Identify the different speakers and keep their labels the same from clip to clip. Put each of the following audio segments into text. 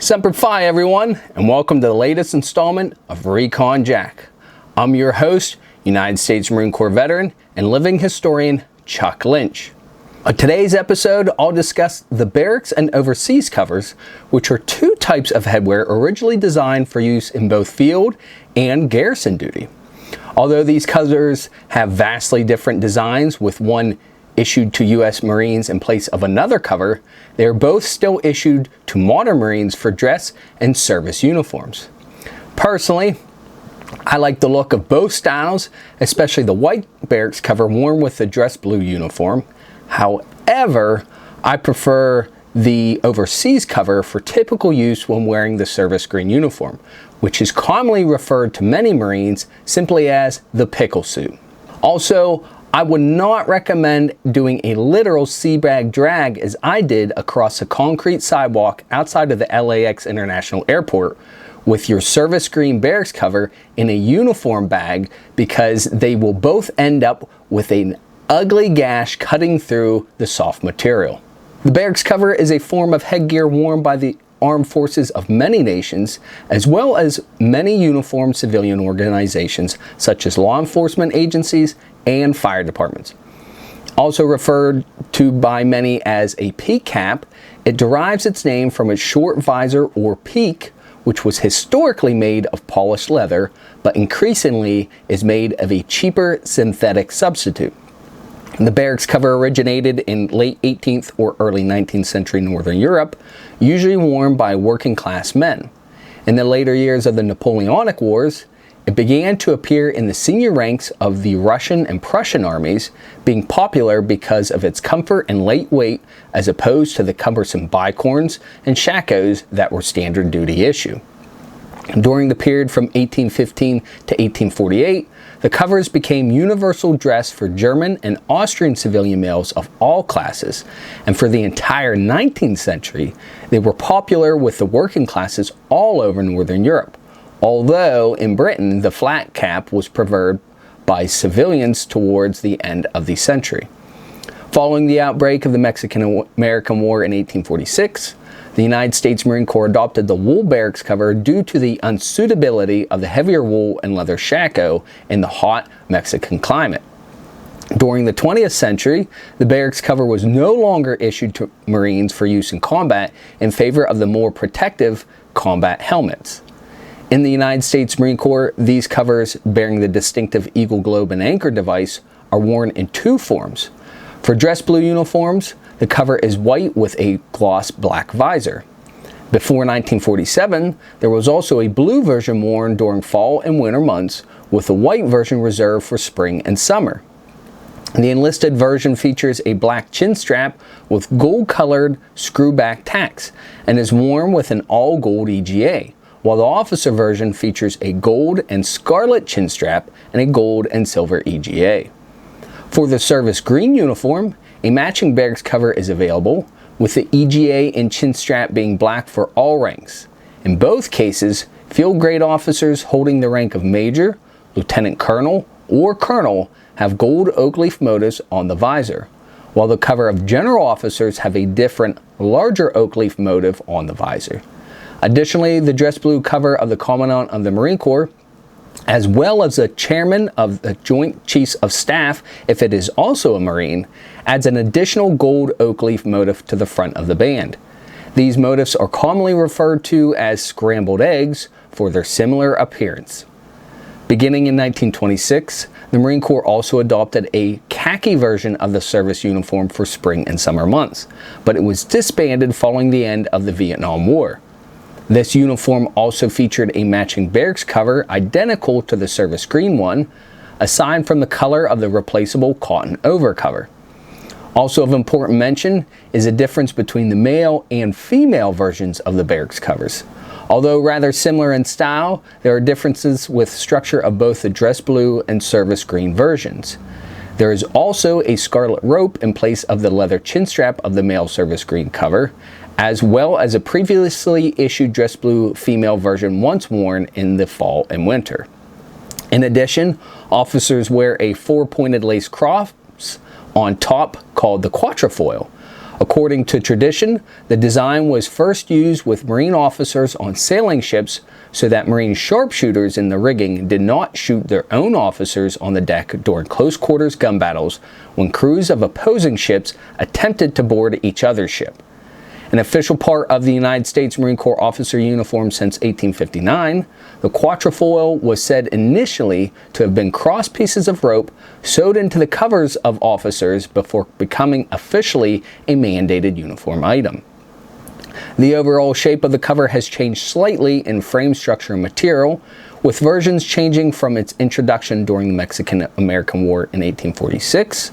Speaker 1: Semper Fi, everyone, and welcome to the latest installment of Recon Jack. I'm your host, United States Marine Corps veteran and living historian, Chuck Lynch. On today's episode, I'll discuss the barracks and overseas covers, which are two types of headwear originally designed for use in both field and garrison duty. Although these covers have vastly different designs, with one issued to U.S. Marines in place of another cover, they are both still issued to modern Marines for dress and service uniforms. Personally, I like the look of both styles, especially the white barracks cover worn with the dress blue uniform. However, I prefer the overseas cover for typical use when wearing the service green uniform, which is commonly referred to many Marines simply as the Pickle Suit. Also, I would not recommend doing a literal sea bag drag as I did across a concrete sidewalk outside of the LAX International Airport with your service green barracks cover in a uniform bag, because they will both end up with an ugly gash cutting through the soft material. The barracks cover is a form of headgear worn by the armed forces of many nations, as well as many uniformed civilian organizations such as law enforcement agencies and fire departments. Also referred to by many as a peak cap, it derives its name from its short visor or peak, which was historically made of polished leather, but increasingly is made of a cheaper synthetic substitute. The barracks cover originated in late 18th or early 19th century Northern Europe, usually worn by working class men. In the later years of the Napoleonic Wars, it began to appear in the senior ranks of the Russian and Prussian armies, being popular because of its comfort and light weight as opposed to the cumbersome bicorns and shakos that were standard duty issue. During the period from 1815 to 1848, the covers became universal dress for German and Austrian civilian males of all classes, and for the entire 19th century, they were popular with the working classes all over Northern Europe, although in Britain the flat cap was preferred by civilians towards the end of the century. Following the outbreak of the Mexican-American War in 1846, the United States Marine Corps adopted the wool barracks cover due to the unsuitability of the heavier wool and leather shako in the hot Mexican climate. During the 20th century, the barracks cover was no longer issued to Marines for use in combat in favor of the more protective combat helmets. In the United States Marine Corps, these covers, bearing the distinctive eagle globe and anchor device, are worn in two forms. For dress blue uniforms, the cover is white with a gloss black visor. Before 1947, there was also a blue version worn during fall and winter months, with a white version reserved for spring and summer. The enlisted version features a black chin strap with gold-colored screw-back tacks and is worn with an all-gold EGA, while the officer version features a gold and scarlet chin strap and a gold and silver EGA. For the service green uniform, a matching barracks cover is available, with the EGA and chin strap being black for all ranks. In both cases, field grade officers holding the rank of major, lieutenant colonel, or colonel have gold oak leaf motifs on the visor, while the cover of general officers have a different, larger oak leaf motif on the visor. Additionally, the dress blue cover of the Commandant of the Marine Corps, as well as the Chairman of the Joint Chiefs of Staff, if it is also a Marine, adds an additional gold oak leaf motif to the front of the band. These motifs are commonly referred to as scrambled eggs for their similar appearance. Beginning in 1926, the Marine Corps also adopted a khaki version of the service uniform for spring and summer months, but it was disbanded following the end of the Vietnam War. This uniform also featured a matching barracks cover identical to the service green one, aside from the color of the replaceable cotton overcover. Also of important mention is a difference between the male and female versions of the barracks covers. Although rather similar in style, there are differences with structure of both the dress blue and service green versions. There is also a scarlet rope in place of the leather chin strap of the male service green cover, as well as a previously issued dress blue female version once worn in the fall and winter. In addition, officers wear a four-pointed lace cross on top called the quatrefoil. According to tradition, the design was first used with Marine officers on sailing ships so that Marine sharpshooters in the rigging did not shoot their own officers on the deck during close quarters gun battles when crews of opposing ships attempted to board each other's ship. An official part of the United States Marine Corps officer uniform since 1859, the quatrefoil was said initially to have been cross pieces of rope sewed into the covers of officers before becoming officially a mandated uniform item. The overall shape of the cover has changed slightly in frame structure and material, with versions changing from its introduction during the Mexican-American War in 1846,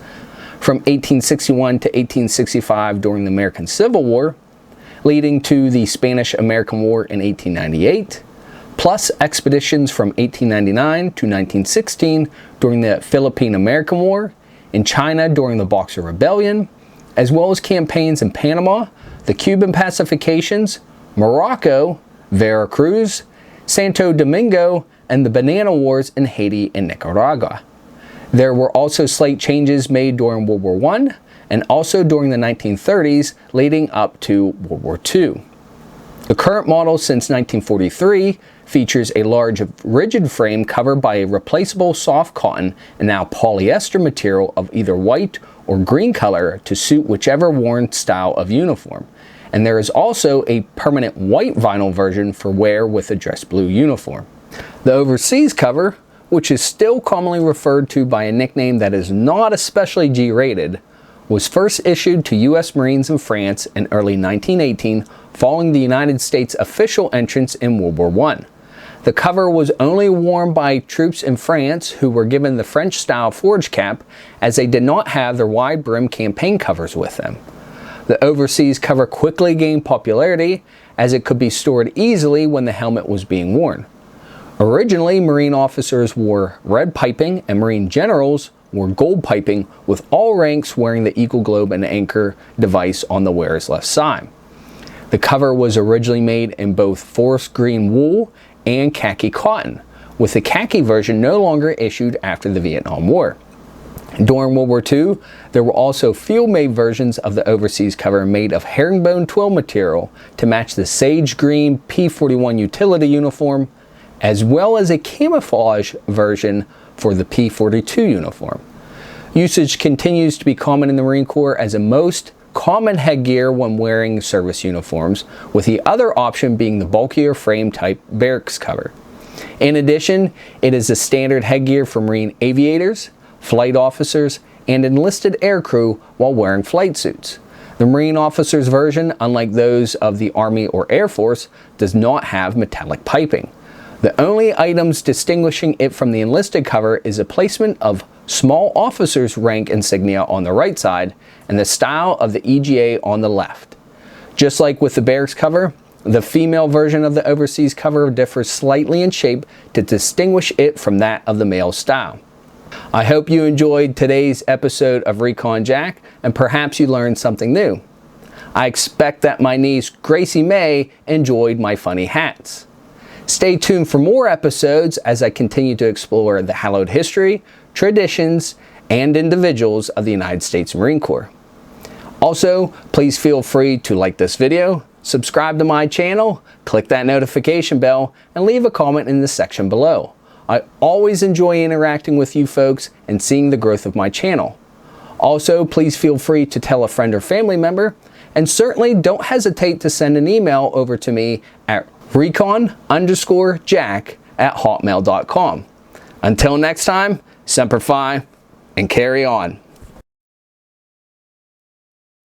Speaker 1: from 1861 to 1865 during the American Civil War, leading to the Spanish-American War in 1898, plus expeditions from 1899 to 1916 during the Philippine-American War, in China during the Boxer Rebellion, as well as campaigns in Panama, the Cuban pacifications, Morocco, Veracruz, Santo Domingo, and the Banana Wars in Haiti and Nicaragua. There were also slight changes made during World War I and also during the 1930s leading up to World War II. The current model since 1943 features a large rigid frame covered by a replaceable soft cotton and now polyester material of either white or green color to suit whichever worn style of uniform. And there is also a permanent white vinyl version for wear with a dress blue uniform. The overseas cover, which is still commonly referred to by a nickname that is not especially G-rated, was first issued to U.S. Marines in France in early 1918 following the United States official entrance in World War I. The cover was only worn by troops in France who were given the French-style forage cap, as they did not have their wide-brim campaign covers with them. The overseas cover quickly gained popularity as it could be stored easily when the helmet was being worn. Originally, Marine officers wore red piping and Marine generals wore gold piping, with all ranks wearing the Eagle Globe and Anchor device on the wearer's left side. The cover was originally made in both forest green wool and khaki cotton, with the khaki version no longer issued after the Vietnam War. During World War II, there were also field-made versions of the overseas cover made of herringbone twill material to match the sage green P-41 utility uniform, as well as a camouflage version for the P-42 uniform. Usage continues to be common in the Marine Corps as the most common headgear when wearing service uniforms, with the other option being the bulkier frame type Barracks cover. In addition, it is the standard headgear for Marine aviators, flight officers, and enlisted aircrew while wearing flight suits. The Marine officer's version, unlike those of the Army or Air Force, does not have metallic piping. The only items distinguishing it from the enlisted cover is the placement of small officer's rank insignia on the right side and the style of the EGA on the left. Just like with the Barracks cover, the female version of the overseas cover differs slightly in shape to distinguish it from that of the male style. I hope you enjoyed today's episode of Recon Jack and perhaps you learned something new. I expect that my niece Gracie May enjoyed my funny hats. Stay tuned for more episodes as I continue to explore the hallowed history, traditions, and individuals of the United States Marine Corps. Also, please feel free to like this video, subscribe to my channel, click that notification bell, and leave a comment in the section below. I always enjoy interacting with you folks and seeing the growth of my channel. Also, please feel free to tell a friend or family member, and certainly don't hesitate to send an email over to me at recon_jack@hotmail.com. Until next time, Semper Fi and carry on.